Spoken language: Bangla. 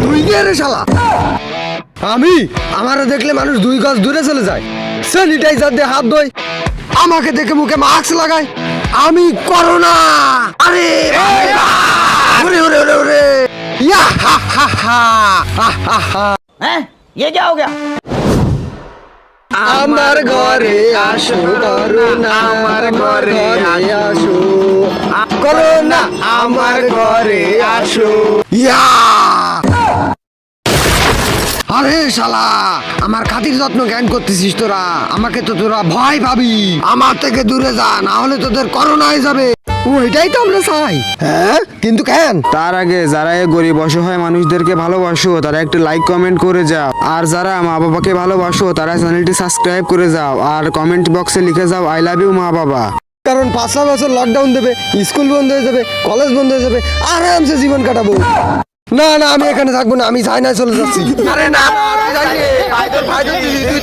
তুই কে রে শালা? আমি আমারে দেখলে মানুষ 2 গজ দূরে চলে যায়, স্যানিটাইজার দিয়ে হাত ধোয়, আমাকে দেখে মুখে মাস্ক লাগায়। আমি করোনা। আরে ওরে ওরে ওরে ওরে ইয়া হা হা হা হা হা। हैं ये क्या हो गया? আমার ঘরে আসো করোনা, আমার ঘরে আসো করোনা, আমার ঘরে আসো। ইয়া আরে শালা, আমার খাতির যত্ন জ্ঞান করতেছিস তোরা, আমাকে তো তোরা ভয় পাবি। আমার থেকে দূরে যা, না হলে তোদের করোনা হয়ে যাবে। ওইটাই তো আমরা চাই। হ্যাঁ, কিন্তু কেন? তার আগে যারা এই গরিব অসহায় মানুষদেরকে ভালোবাসো তারা একটু লাইক কমেন্ট করে যাও, আর যারা মা বাবাকে ভালোবাসো তারা চ্যানেলটি সাবস্ক্রাইব করে যাও, আর কমেন্ট বক্সে লিখে যাও আই লাভ ইউ মা বাবা। কারণ 5 বছর লকডাউন দেবে, স্কুল বন্ধ হয়ে যাবে, কলেজ বন্ধ হয়ে যাবে, আরামসে জীবন কাটাবো। না না, আমি এখানে থাকবো না, আমি চাইনায় চলে যাচ্ছি। আরে না, তুই